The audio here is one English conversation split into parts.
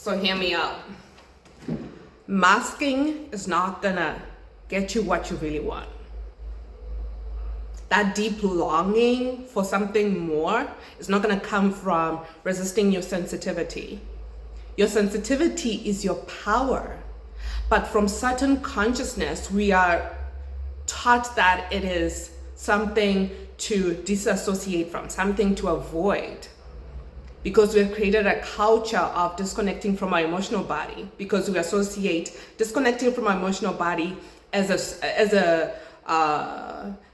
So hear me out. Masking is not gonna get you what you really want. That deep longing for something more is not gonna come from resisting your sensitivity. Your sensitivity is your power. But from certain consciousness, we are taught that it is something to disassociate from, something to avoid. Because we've created a culture of disconnecting from our emotional body, because we associate disconnecting from our emotional body as a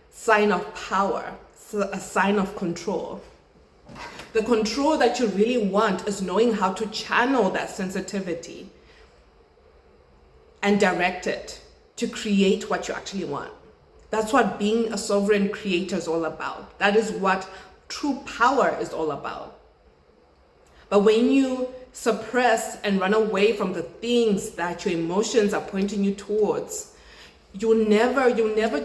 sign of power, a sign of control. The control that you really want is knowing how to channel that sensitivity and direct it to create what you actually want. That's what being a sovereign creator is all about. That is what true power is all about. But when you suppress and run away from the things that your emotions are pointing you towards, you'll never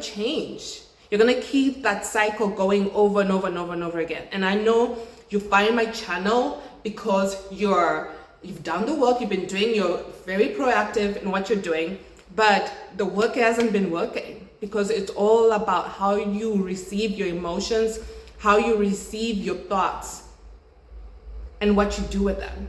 change. You're gonna keep that cycle going over and over and over and over again. And I know you find my channel because you've done the work, you've been doing, you're very proactive in what you're doing, but the work hasn't been working because it's all about how you receive your emotions, how you receive your thoughts, and what you do with them.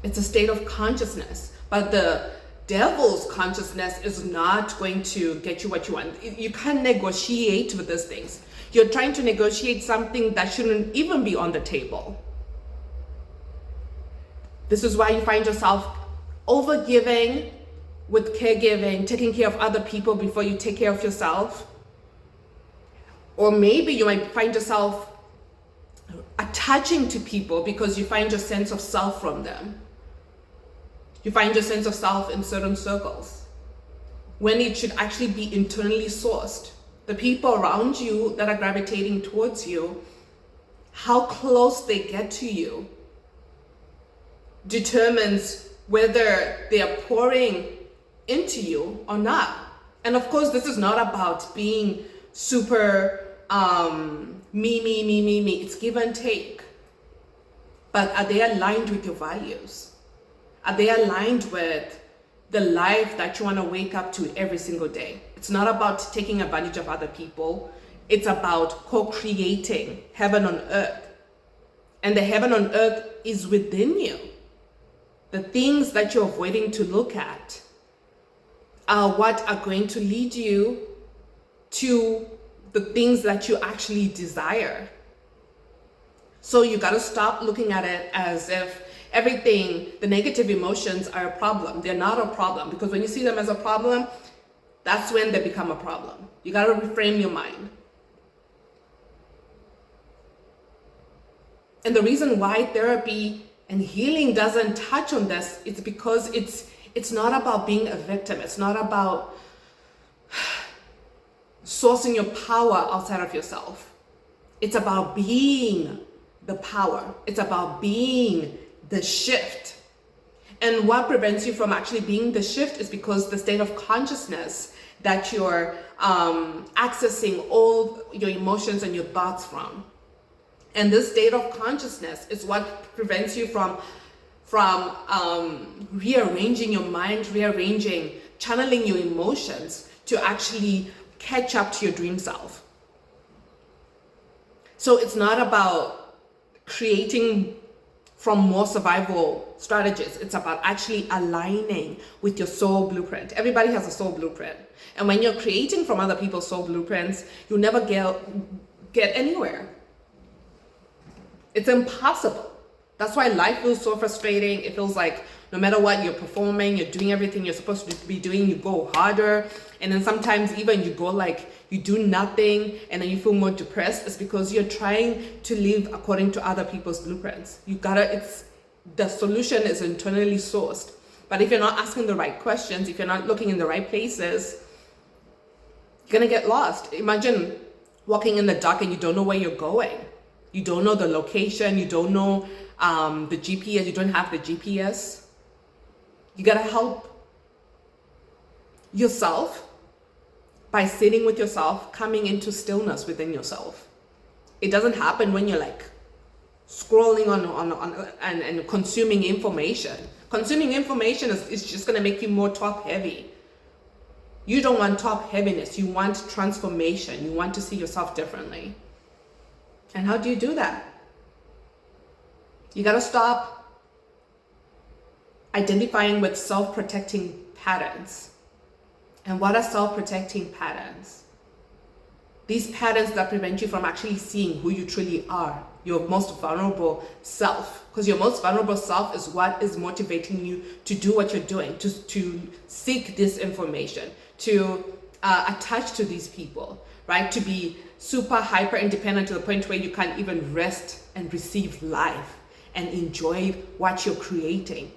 It's a state of consciousness, but the devil's consciousness is not going to get you what you want. You can't negotiate with these things. You're trying to negotiate something that shouldn't even be on the table. This is why you find yourself overgiving with caregiving, taking care of other people before you take care of yourself. Or maybe you might find yourself attaching to people because you find your sense of self from them. You find your sense of self in certain circles when it should actually be internally sourced. The people around you that are gravitating towards you, how close they get to you determines whether they are pouring into you or not. And of course, this is not about being super me. It's give and take. But are they aligned with your values? Are they aligned with the life that you want to wake up to every single day? It's not about taking advantage of other people. It's about co-creating heaven on earth. And the heaven on earth is within you. The things that you're avoiding to look at are what are going to lead you to the things that you actually desire. So you got to stop looking at it as if everything, the negative emotions are a problem. They're not a problem, because when you see them as a problem, that's when they become a problem. You got to reframe your mind. And the reason why therapy and healing doesn't touch on this is because it's not about being a victim. It's not about sourcing your power outside of yourself. It's about being the power. It's about being the shift. And what prevents you from actually being the shift is because the state of consciousness that you're accessing all your emotions and your thoughts from. And this state of consciousness is what prevents you from rearranging your mind, channeling your emotions to actually catch up to your dream self. So it's not about creating from more survival strategies. It's about actually aligning with your soul blueprint. Everybody has a soul blueprint. And when you're creating from other people's soul blueprints, you'll never get anywhere. It's impossible. That's why life feels so frustrating. It feels like no matter what you're performing, you're doing everything you're supposed to be doing, you go harder. And then sometimes even you go like, you do nothing and then you feel more depressed. It's because you're trying to live according to other people's blueprints. The solution is internally sourced. But if you're not asking the right questions, if you're not looking in the right places, you're gonna get lost. Imagine walking in the dark and you don't know where you're going. You don't know the location, you don't know the GPS, you don't have the GPS. You gotta help yourself by sitting with yourself, coming into stillness within yourself. It doesn't happen when you're like scrolling and consuming information. Consuming information is just going to make you more top heavy. You don't want top heaviness. You want transformation. You want to see yourself differently. And how do you do that? You got to stop identifying with self-protecting patterns. And what are self-protecting patterns? These patterns that prevent you from actually seeing who you truly are, your most vulnerable self. Because your most vulnerable self is what is motivating you to do what you're doing, to seek this information, to attach to these people, right? To be super hyper independent to the point where you can't even rest and receive life and enjoy what you're creating.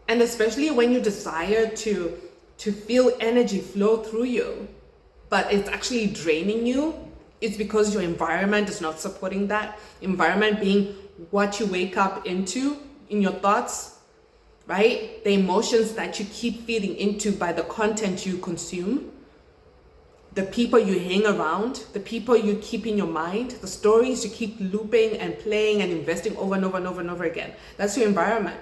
And especially when you desire to feel energy flow through you, but it's actually draining you, it's because your environment is not supporting that. Environment being what you wake up into in your thoughts, right? The emotions that you keep feeding into by the content you consume, the people you hang around, the people you keep in your mind, the stories you keep looping and playing and investing over and over and over and over again. That's your environment.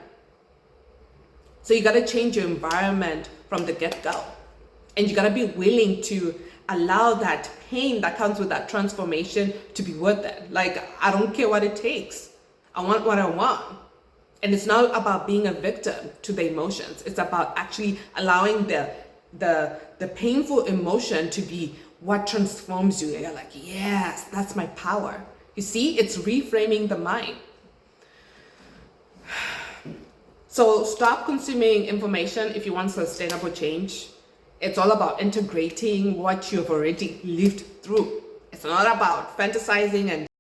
So you got to change your environment from the get-go. And you got to be willing to allow that pain that comes with that transformation to be worth it. Like, I don't care what it takes. I want what I want. And it's not about being a victim to the emotions. It's about actually allowing the painful emotion to be what transforms you. You're like, yes, that's my power. You see, it's reframing the mind. So stop consuming information if you want sustainable change. It's all about integrating what you've already lived through. It's not about fantasizing and